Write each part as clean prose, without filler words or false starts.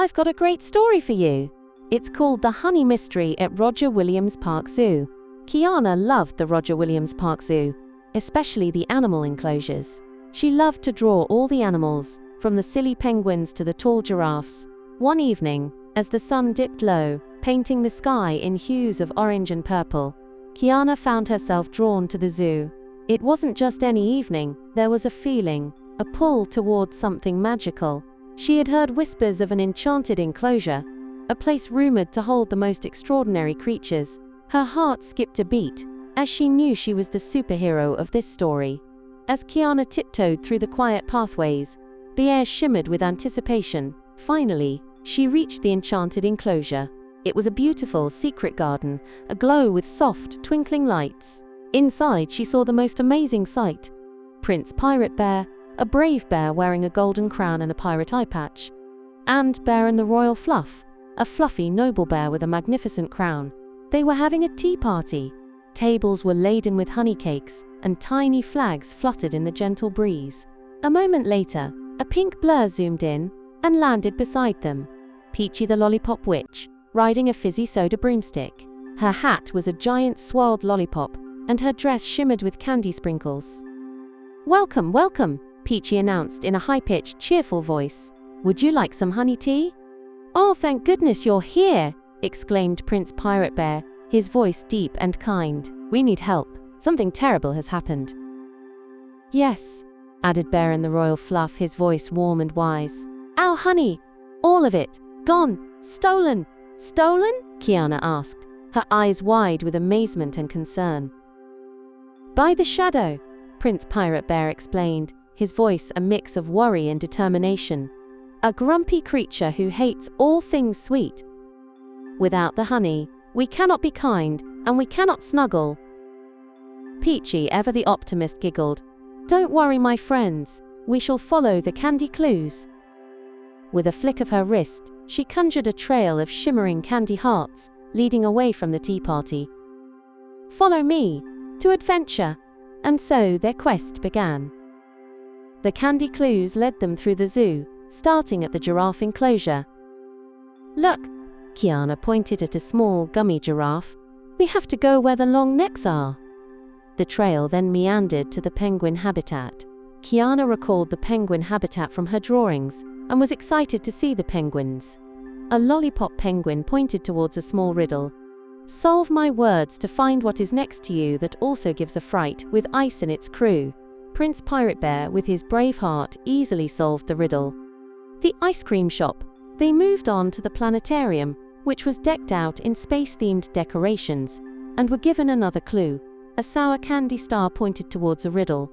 I've got a great story for you. It's called The Honey Mystery at Roger Williams Park Zoo. Kiana loved the Roger Williams Park Zoo, especially the animal enclosures. She loved to draw all the animals, from the silly penguins to the tall giraffes. One evening, as the sun dipped low, painting the sky in hues of orange and purple, Kiana found herself drawn to the zoo. It wasn't just any evening, there was a feeling, a pull towards something magical. She had heard whispers of an enchanted enclosure, a place rumored to hold the most extraordinary creatures. Her heart skipped a beat, as she knew she was the superhero of this story. As Kiana tiptoed through the quiet pathways, the air shimmered with anticipation. Finally, she reached the enchanted enclosure. It was a beautiful, secret garden, aglow with soft, twinkling lights. Inside, she saw the most amazing sight. Prince Pirate Bear, a brave bear wearing a golden crown and a pirate eyepatch, and Bearon the Royal Fluff, a fluffy, noble bear with a magnificent crown. They were having a tea party. Tables were laden with honey cakes, and tiny flags fluttered in the gentle breeze. A moment later, a pink blur zoomed in and landed beside them. Peachy the Lollipop Witch, riding a fizzy soda broomstick. Her hat was a giant swirled lollipop, and her dress shimmered with candy sprinkles. "Welcome, welcome," Peachy announced in a high-pitched, cheerful voice. "Would you like some honey tea?" "Oh, thank goodness you're here," exclaimed Prince Pirate Bear, his voice deep and kind. "We need help. Something terrible has happened." "Yes," added Bearon the Royal Fluff, his voice warm and wise. "Our honey, all of it, gone, stolen." "Stolen?" Kiana asked, her eyes wide with amazement and concern. "By the shadow," Prince Pirate Bear explained, his voice a mix of worry and determination. "A grumpy creature who hates all things sweet. Without the honey, we cannot be kind, and we cannot snuggle." Peachy, ever the optimist, giggled. "Don't worry, my friends, we shall follow the candy clues." With a flick of her wrist, she conjured a trail of shimmering candy hearts, leading away from the tea party. "Follow me, to adventure." And so their quest began. The candy clues led them through the zoo, starting at the giraffe enclosure. "Look," Kiana pointed at a small, gummy giraffe. "We have to go where the long necks are." The trail then meandered to the penguin habitat. Kiana recalled the penguin habitat from her drawings, and was excited to see the penguins. A lollipop penguin pointed towards a small riddle. "Solve my words to find what is next to you that also gives a fright, with ice in its crew." Prince Pirate Bear, with his brave heart, easily solved the riddle. The ice cream shop. They moved on to the planetarium, which was decked out in space-themed decorations, and were given another clue. A sour candy star pointed towards a riddle,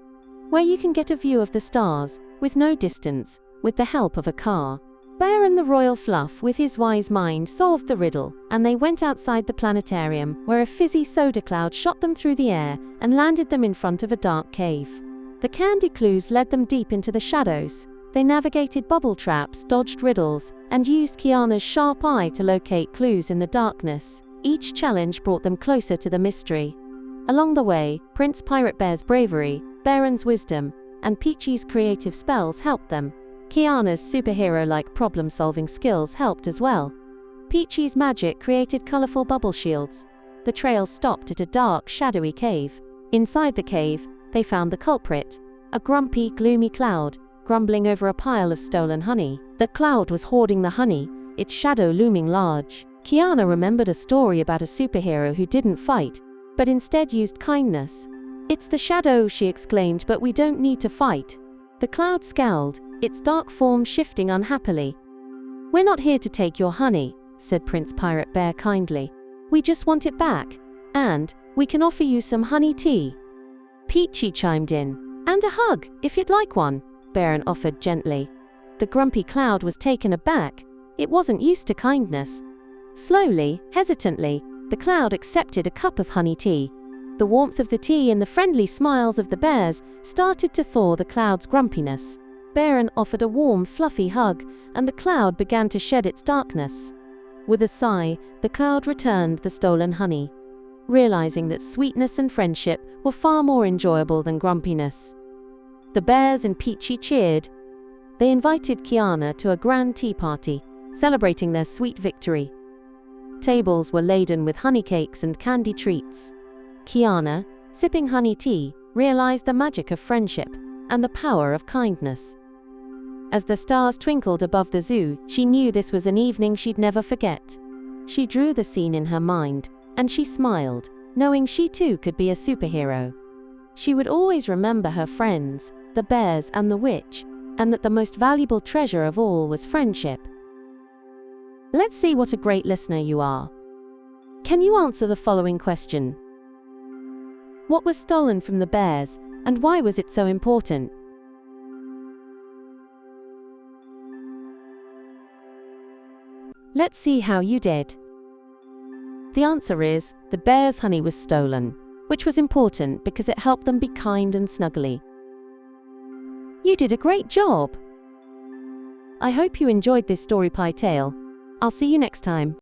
where you can get a view of the stars, with no distance, with the help of a car. Bearon the Royal Fluff, with his wise mind, solved the riddle, and they went outside the planetarium, where a fizzy soda cloud shot them through the air and landed them in front of a dark cave. The candy clues led them deep into the shadows. They navigated bubble traps, dodged riddles, and used Kiana's sharp eye to locate clues in the darkness. Each challenge brought them closer to the mystery. Along the way, Prince Pirate Bear's bravery, Bearon's wisdom, and Peachy's creative spells helped them. Kiana's superhero-like problem-solving skills helped as well. Peachy's magic created colorful bubble shields. The trail stopped at a dark, shadowy cave. Inside the cave, they found the culprit, a grumpy, gloomy cloud, grumbling over a pile of stolen honey. The cloud was hoarding the honey, its shadow looming large. Kiana remembered a story about a superhero who didn't fight, but instead used kindness. "It's the shadow," she exclaimed, "but we don't need to fight." The cloud scowled, its dark form shifting unhappily. "We're not here to take your honey," said Prince Pirate Bear kindly. "We just want it back, and we can offer you some honey tea." Peachy chimed in. "And a hug, if you'd like one," Bearon offered gently. The grumpy cloud was taken aback. It wasn't used to kindness. Slowly, hesitantly, the cloud accepted a cup of honey tea. The warmth of the tea and the friendly smiles of the bears started to thaw the cloud's grumpiness. Bearon offered a warm, fluffy hug, and the cloud began to shed its darkness. With a sigh, the cloud returned the stolen honey, realizing that sweetness and friendship were far more enjoyable than grumpiness. The bears and Peachy cheered. They invited Kiana to a grand tea party. celebrating their sweet victory. Tables were laden with honey cakes and candy treats. Kiana, sipping honey tea, realized the magic of friendship and the power of kindness. As the stars twinkled above the zoo, she knew this was an evening she'd never forget. She drew the scene in her mind, and she smiled, knowing she too could be a superhero. She would always remember her friends, the bears and the witch, and that the most valuable treasure of all was friendship. Let's see what a great listener you are. Can you answer the following question? What was stolen from the bears, and why was it so important? Let's see how you did. The answer is, the bear's honey was stolen, which was important because it helped them be kind and snuggly. You did a great job! I hope you enjoyed this story pie tale. I'll see you next time.